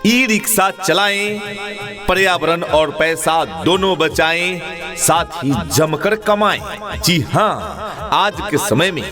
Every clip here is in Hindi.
ई रिक्शा चलाएं, पर्यावरण और पैसा दोनों बचाएं, साथ ही जमकर कमाएं। जी हाँ, आज के समय में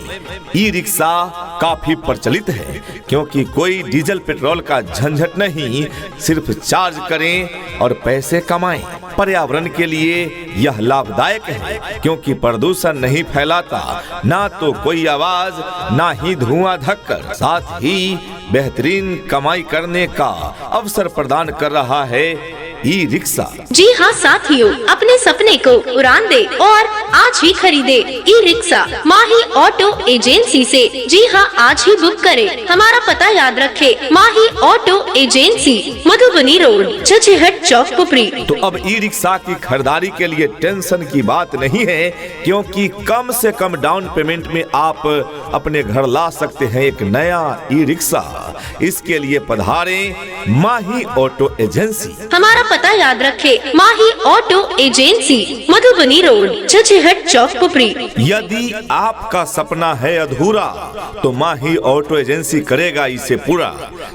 ई रिक्शा काफी प्रचलित है, क्योंकि कोई डीजल पेट्रोल का झंझट नहीं, सिर्फ चार्ज करें और पैसे कमाएं। पर्यावरण के लिए यह लाभदायक है, क्योंकि प्रदूषण नहीं फैलाता, ना तो कोई आवाज, ना ही धुआं धक्कर, साथ ही बेहतरीन कमाई करने का अवसर प्रदान कर रहा है ई रिक्शा। जी हाँ साथियों, अपने सपने को उड़ान दे और आज ही खरीदे ई रिक्शा माही ऑटो एजेंसी से। जी हाँ, आज ही बुक करें। हमारा पता याद रखे, माही ऑटो एजेंसी, मधुबनी रोड, छछेहट चौक, पुपरी। तो अब ई रिक्शा की खरीदारी के लिए टेंशन की बात नहीं है, क्योंकि कम से कम डाउन पेमेंट में आप अपने घर ला सकते हैं एक नया ई रिक्शा। इसके लिए पधारें माही ऑटो एजेंसी। हमारा पता याद रखे, माही ऑटो एजेंसी, मधुबनी रोड, छछेहट चौक, पुपरी। यदि आपका सपना है अधूरा, तो माही ऑटो एजेंसी करेगा इसे पूरा।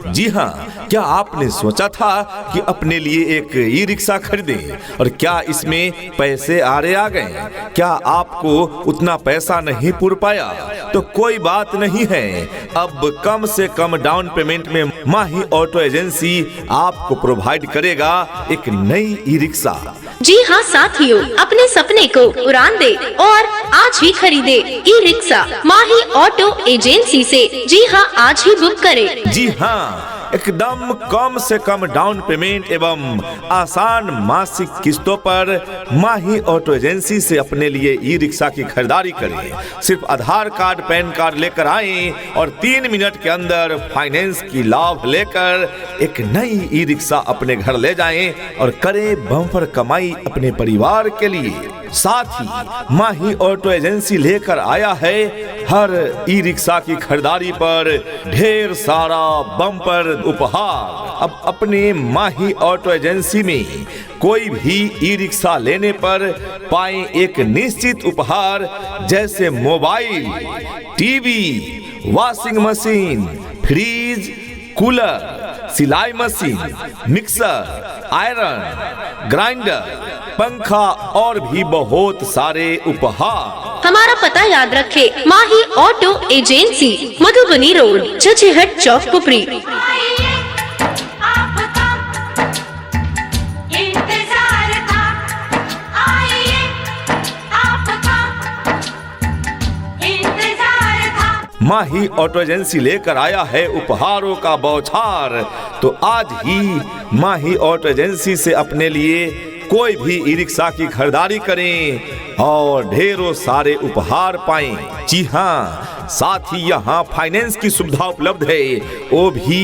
जी हाँ, क्या आपने सोचा था कि अपने लिए एक ई रिक्शा खरीदें, और क्या इसमें पैसे आरे आ गए? क्या आपको उतना पैसा नहीं पूर पाया? तो कोई बात नहीं है, अब कम से कम डाउन पेमेंट में माही ऑटो एजेंसी आपको प्रोवाइड करेगा एक नई ई रिक्शा। जी हाँ साथियों, अपने सपने को उड़ान दे और आज ही खरीदे ई रिक्शा माही ऑटो एजेंसी से। जी हाँ, आज ही बुक करें। जी हाँ, एकदम कम से कम डाउन पेमेंट एवं आसान मासिक किस्तों पर माही ऑटो एजेंसी से अपने लिए ई रिक्शा की खरीदारी करें। सिर्फ आधार कार्ड, पैन कार्ड लेकर आएं और 3 मिनट के अंदर फाइनेंस की लाभ लेकर एक नई ई रिक्शा अपने घर ले जाएं और करें बम्पर कमाई अपने परिवार के लिए। साथ ही माही ऑटो एजेंसी लेकर आया है हर ई रिक्शा की खरीदारी पर ढेर सारा बम्पर उपहार। अब अपने माही ऑटो एजेंसी में कोई भी ई रिक्शा लेने पर पाएं एक निश्चित उपहार, जैसे mobile, TV, washing machine, fridge, cooler, सिलाई मशीन, मिक्सर, आयरन, ग्राइंडर, पंखा और भी बहुत सारे उपहार। हमारा पता याद रखे, माही ऑटो एजेंसी, मधुबनी रोड, छछेहट चौक, पुपरी। माही ऑटो एजेंसी लेकर आया है उपहारों का बौछार। तो आज ही माही ऑटो एजेंसी से अपने लिए कोई भी ई रिक्शा की खरीदारी करें और ढेरों सारे उपहार पाएं। जी हाँ, साथ ही यहाँ फाइनेंस की सुविधा उपलब्ध है, वो भी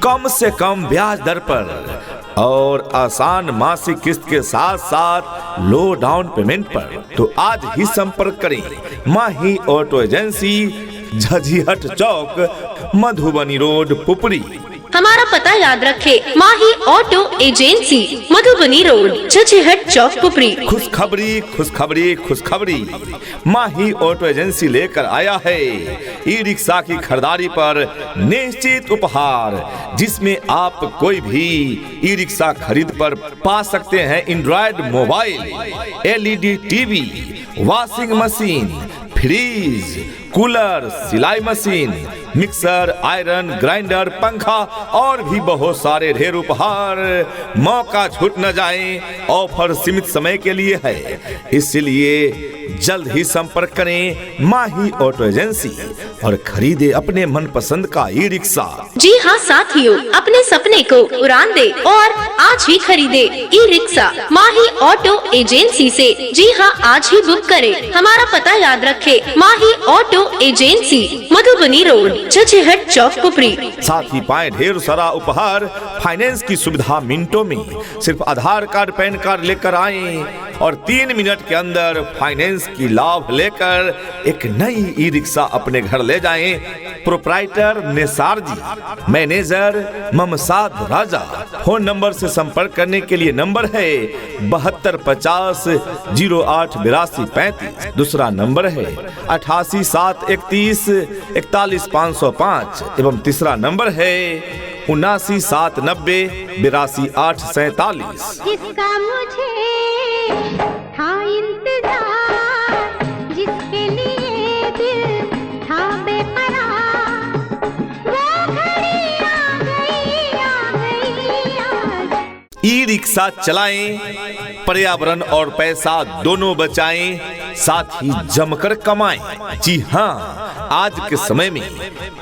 कम से कम ब्याज दर पर और आसान मासिक किस्त के साथ साथ लो डाउन पेमेंट पर। तो आज ही संपर्क करें माही ऑटो एजेंसी, झझिहट चौक, मधुबनी रोड, पुपरी। हमारा पता याद रखे, माही ऑटो एजेंसी, मधुबनी रोड, छछेहट चौक, पुपरी। खुशखबरी, खुशखबरी, खुशखबरी, माही ऑटो एजेंसी लेकर आया है ई रिक्शा की खरीदारी पर निश्चित उपहार, जिसमें आप कोई भी ई रिक्शा खरीद पर पा सकते हैं Android mobile, LED TV, washing machine, fridge, cooler, सिलाई मशीन, मिक्सर, आयरन, ग्राइंडर, पंखा और भी बहुत सारे ढेर उपहार। मौका छूट न जाए, ऑफर सीमित समय के लिए है, इसलिए जल्द ही संपर्क करें माही ऑटो एजेंसी और खरीदे अपने मनपसंद का ई रिक्शा। जी हाँ साथियों, अपने सपने को उड़ान दे और आज ही खरीदे ई रिक्शा माही ऑटो एजेंसी से। जी हाँ, आज ही बुक करें। हमारा पता याद रखे, माही ऑटो एजेंसी, मधुबनी रोड, छछेहट चौक, पुपरी। साथ ही पाए ढेर सारा उपहार, फाइनेंस की सुविधा मिनटों में। सिर्फ आधार कार्ड, पैन कार्ड लेकर आएं और 3 मिनट के अंदर फाइनेंस की लाभ लेकर एक नई ई रिक्शा अपने घर ले जाएं। प्रोप्राइटर निसार जी, मैनेजर ममसाद राजा। फोन नंबर से संपर्क करने के लिए नंबर है 7250 08 82 35। दूसरा नंबर है 88 731 41 505 एवं तीसरा नंबर है 79,790,82,847। जिसका मुझे था इंतजार, जिसके लिए दिल था बेकरार, वो घड़ी आ गई, आ गई, आ गई। ई रिक्शा चलाएं, पर्यावरण और पैसा दोनों बचाएं, साथ ही जमकर कमाएं। जी हाँ, आज के समय में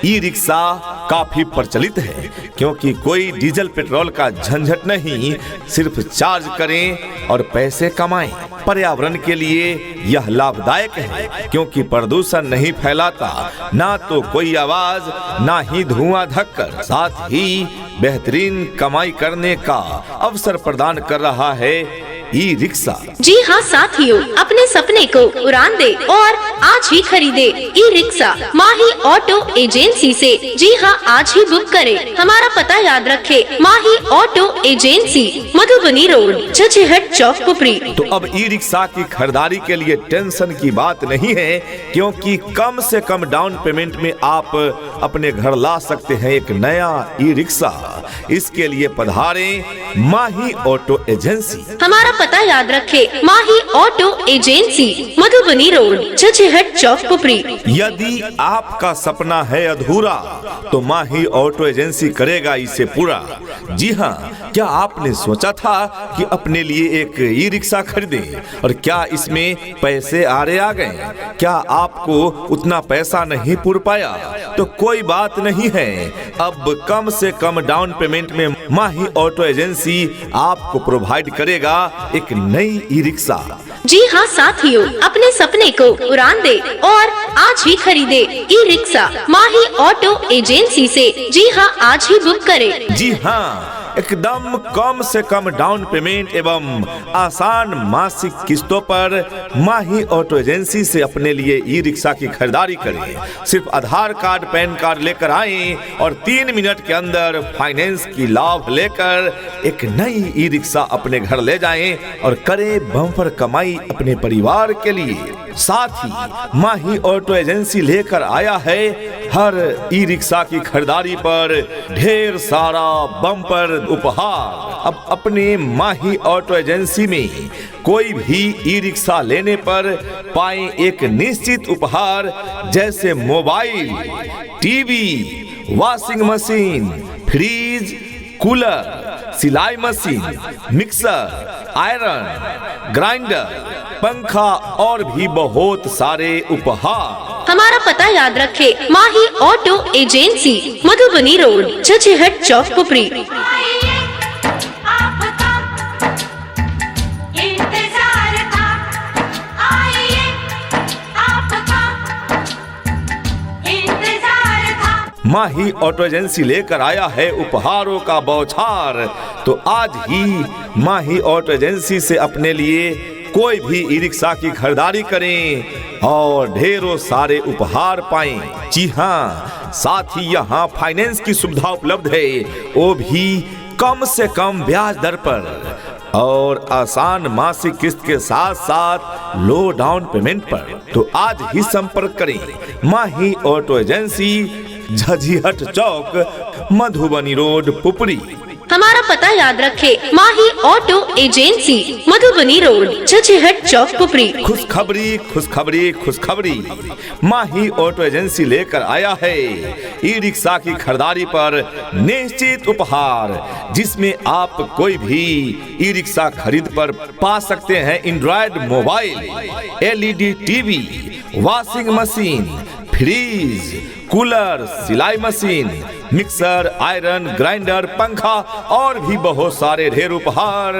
ई रिक्शा काफी प्रचलित है, क्योंकि कोई डीजल पेट्रोल का झंझट नहीं, सिर्फ चार्ज करें और पैसे कमाएं। पर्यावरण के लिए यह लाभदायक है, क्योंकि प्रदूषण नहीं फैलाता, ना तो कोई आवाज, ना ही धुआं धक्कर, साथ ही बेहतरीन कमाई करने का अवसर प्रदान कर रहा है ई रिक्शा। जी हाँ साथियों, अपने सपने को उड़ान दे और आज ही खरीदे ई रिक्शा माही ऑटो एजेंसी से। जी हाँ, आज ही बुक करें। हमारा पता याद रखे, माही ऑटो एजेंसी, मधुबनी रोड, छछेहट चौक, पुपरी। तो अब ई रिक्शा की खरीदारी के लिए टेंशन की बात नहीं है, क्योंकि कम से कम डाउन पेमेंट में आप अपने घर ला सकते हैं एक नया ई रिक्शा। इसके लिए पधारें माही ऑटो एजेंसी। हमारा पता याद रखे, माही ऑटो एजेंसी, मधुबनी रोड, छछेहट चौक, पुपरी। यदि आपका सपना है अधूरा, तो माही ऑटो एजेंसी करेगा इसे पूरा। जी हाँ, क्या आपने सोचा था कि अपने लिए एक ई रिक्शा खरीदें, और क्या इसमें पैसे आरे आ गए? क्या आपको उतना पैसा नहीं पूर पाया? तो कोई बात नहीं है, अब कम से कम डाउन पेमेंट में माही ऑटो एजेंसी आपको प्रोवाइड करेगा एक नई ई रिक्शा। जी हाँ साथियों, अपने सपने को उड़ान दे और आज ही खरीदे ई रिक्शा माही ऑटो एजेंसी से। जी हाँ, आज ही बुक करें। जी हाँ, एकदम कम से कम डाउन पेमेंट एवं आसान मासिक किस्तों पर माही ऑटो एजेंसी से अपने लिए ई रिक्शा की खरीदारी करें। सिर्फ आधार कार्ड, पैन कार्ड लेकर आएं और 3 मिनट के अंदर फाइनेंस की लाभ लेकर एक नई ई रिक्शा अपने घर ले जाएं और करें बम्पर कमाई अपने परिवार के लिए। साथ ही माही ऑटो एजेंसी लेकर आया है हर ई रिक्शा की खरीदारी पर ढेर सारा बम्पर उपहार। अब अपने माही ऑटो एजेंसी में कोई भी ई रिक्शा लेने पर पाएं एक निश्चित उपहार, जैसे mobile, TV, washing machine, fridge, cooler, सिलाई मशीन, मिक्सर, आयरन, ग्राइंडर, पंखा और भी बहुत सारे उपहार। हमारा पता याद रखे, माही ऑटो एजेंसी, मधुबनी रोड, छछेहट चौक, पुपरी। माही ऑटो एजेंसी लेकर आया है उपहारों का बौछार। तो आज ही माही ऑटो एजेंसी से अपने लिए कोई भी ई रिक्शा की खरीदारी करें और ढेरों सारे उपहार पाएं। जी हाँ, साथ ही यहाँ फाइनेंस की सुविधा उपलब्ध है, वो भी कम से कम ब्याज दर पर और आसान मासिक किस्त के साथ साथ लो डाउन पेमेंट पर। तो आज ही संपर्क करें माही ऑटो एजेंसी, झझिहट चौक, मधुबनी रोड, पुपरी। हमारा पता याद रखे, माही ऑटो एजेंसी, मधुबनी रोड, छछेहट चौक, पुपरी। खुशखबरी, खुशखबरी, खुशखबरी, माही ऑटो एजेंसी लेकर आया है ई रिक्शा की खरीदारी पर निश्चित उपहार, जिसमें आप कोई भी ई रिक्शा खरीद पर पा सकते हैं Android mobile, LED TV, washing machine, fridge, cooler, सिलाई मशीन, मिक्सर, आयरन, ग्राइंडर, पंखा और भी बहुत सारे ढेर उपहार।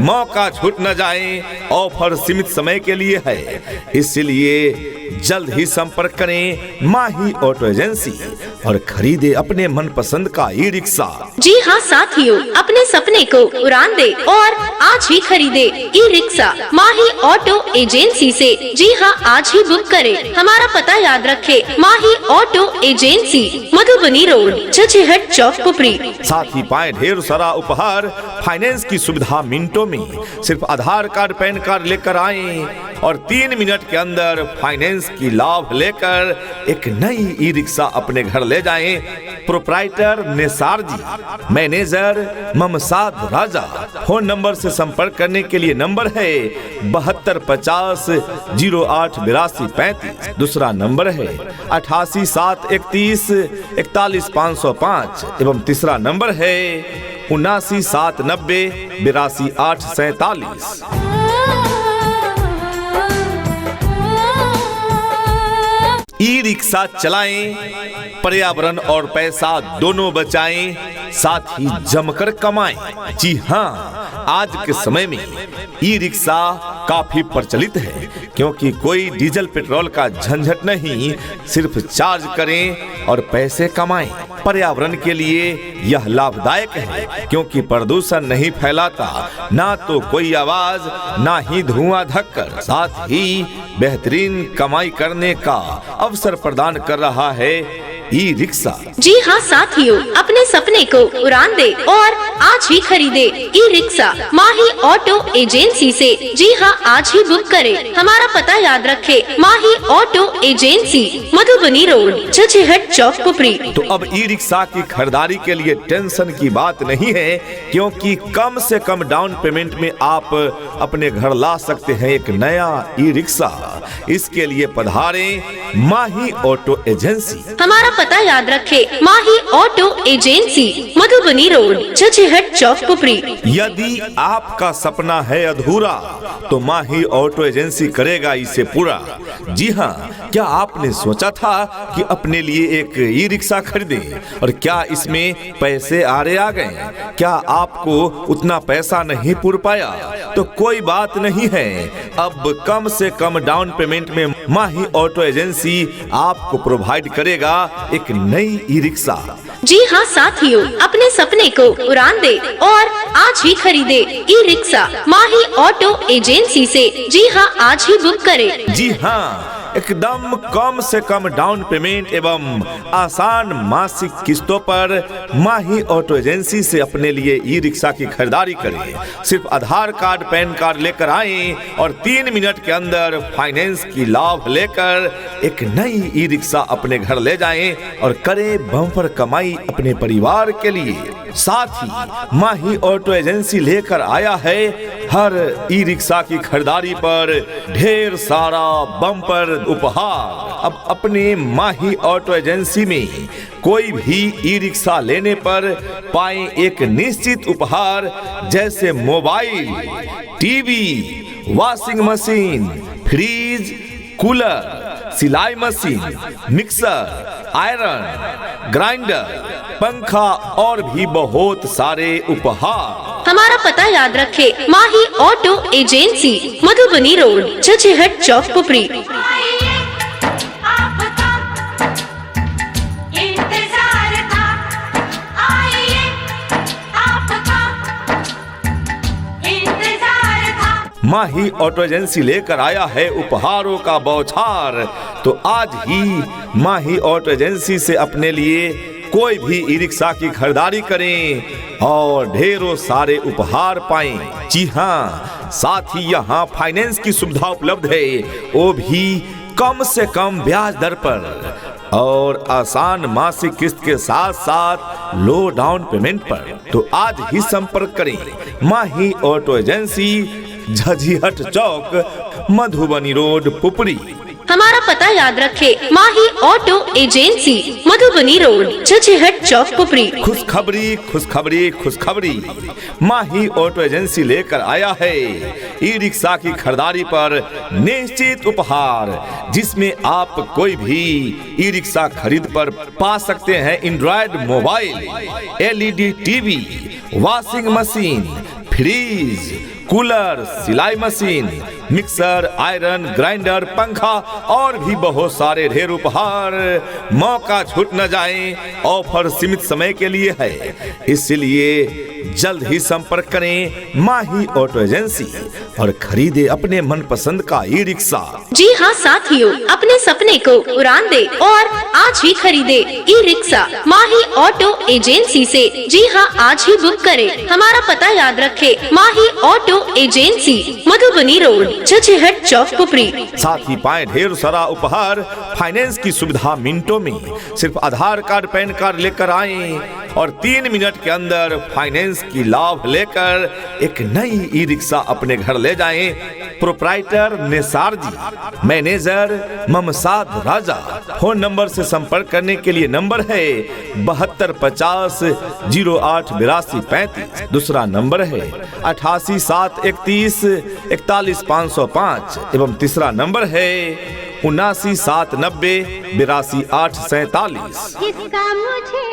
मौका छूट न जाए, ऑफर सीमित समय के लिए है, इसलिए जल्द ही संपर्क करें माही ऑटो एजेंसी और खरीदे अपने मनपसंद का ई रिक्शा। जी हाँ साथियों, अपने सपने को उड़ान दे और आज ही खरीदे ई रिक्शा माही ऑटो एजेंसी से। जी हाँ, आज ही बुक करें। हमारा पता याद रखे, माही ऑटो एजेंसी, मधुबनी रोड, छछेहट चौक, पुपरी। साथ ही पाए ढेर सारा उपहार, फाइनेंस की सुविधा मिनटों में। सिर्फ आधार कार्ड, पैन कार्ड लेकर आएं और 3 मिनट के अंदर फाइनेंस की लाभ लेकर एक नई ई रिक्शा अपने घर ले जाएं। प्रोप्राइटर निसार जी, मैनेजर ममसाद राजा। फोन नंबर से संपर्क करने के लिए नंबर है 7250 088235। दूसरा नंबर है 88731 41505 एवं तीसरा नंबर है 79790 82847। ई रिक्शा चलाएं, पर्यावरण और पैसा दोनों बचाएं, साथ ही जमकर कमाएं। जी हाँ, आज के समय में ई रिक्शा काफी प्रचलित है, क्योंकि कोई डीजल पेट्रोल का झंझट नहीं, सिर्फ चार्ज करें और पैसे कमाएं। पर्यावरण के लिए यह लाभदायक है, क्योंकि प्रदूषण नहीं फैलाता, ना तो कोई आवाज ना ही धुआं धक्कर, साथ ही बेहतरीन कमाई करने का अवसर प्रदान कर रहा है ई रिक्शा। जी हाँ साथियों, अपने सपने को उड़ान दे और आज ही खरीदे ई रिक्शा माही ऑटो एजेंसी से। जी हाँ, आज ही बुक करें। हमारा पता याद रखे, माही ऑटो एजेंसी, मधुबनी रोड, छछेहट चौक, पुपरी। तो अब ई रिक्शा की खरीदारी के लिए टेंशन की बात नहीं है, क्योंकि कम से कम डाउन पेमेंट में आप अपने घर ला सकते हैं एक नया ई रिक्शा। इसके लिए पधारें माही ऑटो एजेंसी। हमारा पता याद रखे, माही ऑटो एजेंसी, मधुबनी रोड, छछेहट चौक, पुपरी। यदि आपका सपना है अधूरा, तो माही ऑटो एजेंसी करेगा इसे पूरा। जी हाँ, क्या आपने सोचा था कि अपने लिए एक ई रिक्शा खरीदें, और क्या इसमें पैसे आ गए? क्या आपको उतना पैसा नहीं पूर पाया? तो कोई बात नहीं है, अब कम से कम डाउन पेमेंट में माही ऑटो एजेंसी आपको प्रोवाइड करेगा एक नई ई रिक्शा। जी हाँ साथियों, अपने सपने को उड़ान दे और आज ही खरीदे ई रिक्शा माही ऑटो एजेंसी से। जी हाँ, आज ही बुक करें। जी हाँ, एकदम कम से कम डाउन पेमेंट एवं आसान मासिक किस्तों पर माही ऑटो एजेंसी से अपने लिए ई रिक्शा की खरीदारी करें। सिर्फ आधार कार्ड, पैन कार्ड लेकर आएं और 3 मिनट के अंदर फाइनेंस की लाभ लेकर एक नई ई रिक्शा अपने घर ले जाएं और करें बम्पर कमाई अपने परिवार के लिए। साथ ही माही ऑटो एजेंसी लेकर आया है हर ई रिक्शा की खरीदारी पर ढेर सारा बम्पर उपहार। अब अपने माही ऑटो एजेंसी में कोई भी ई रिक्शा लेने पर पाएं एक निश्चित उपहार, जैसे mobile, TV, washing machine, fridge, cooler, सिलाई मशीन, मिक्सर, आयरन, ग्राइंडर, पंखा और भी बहुत सारे उपहार। हमारा पता याद रखे, माही ऑटो एजेंसी, मधुबनी रोड, छछेहट चौक, पुपरी। माही ऑटो एजेंसी लेकर आया है उपहारों का बौछार। तो आज ही माही ऑटो एजेंसी से अपने लिए कोई भी ई रिक्शा की खरीदारी करें और ढेरों सारे उपहार पाएं। जी हाँ, साथ ही यहाँ फाइनेंस की सुविधा उपलब्ध है, वो भी कम से कम ब्याज दर पर और आसान मासिक किस्त के साथ साथ लो डाउन पेमेंट पर। तो आज ही संपर्क करें माही ऑटो एजेंसी, झझिहट चौक, मधुबनी रोड, पुपरी। हमारा पता याद रखे, माही ऑटो एजेंसी, मधुबनी रोड, छछेहट चौक, पुपरी। खुशखबरी, खुशखबरी, खुशखबरी, माही ऑटो एजेंसी लेकर आया है ई रिक्शा की खरीदारी पर निश्चित उपहार, जिसमें आप कोई भी ई रिक्शा खरीद पर पा सकते हैं Android mobile, LED TV, washing machine, fridge, cooler, सिलाई मशीन, मिक्सर, आयरन, ग्राइंडर, पंखा और भी बहुत सारे ढेर उपहार। मौका छूट न जाए, ऑफर सीमित समय के लिए है, इसलिए जल्द ही संपर्क करें माही ऑटो एजेंसी और खरीदे अपने मनपसंद का ई रिक्शा। जी हाँ साथियों, अपने सपने को उड़ान दे और आज ही खरीदे ई रिक्शा माही ऑटो एजेंसी से। जी हाँ, आज ही बुक करें। हमारा पता याद रखे, माही ऑटो एजेंसी, मधुबनी रोड, छछेहट चौक, पुपरी। साथ ही पाए ढेर सारा उपहार, फाइनेंस की सुविधा मिनटों में। सिर्फ आधार कार्ड पैन कार्ड लेकर आएं और 3 मिनट के अंदर फाइनेंस की लाभ लेकर एक नई ई रिक्शा अपने घर ले जाएं। प्रोप्राइटर निसार जी, मैनेजर ममसाद राजा। फोन नंबर से संपर्क करने के लिए नंबर है 7250 0882 35। दूसरा नंबर है 88 731 41 505 एवं तीसरा नंबर है 79 790 82 8 47। जिसका मुझे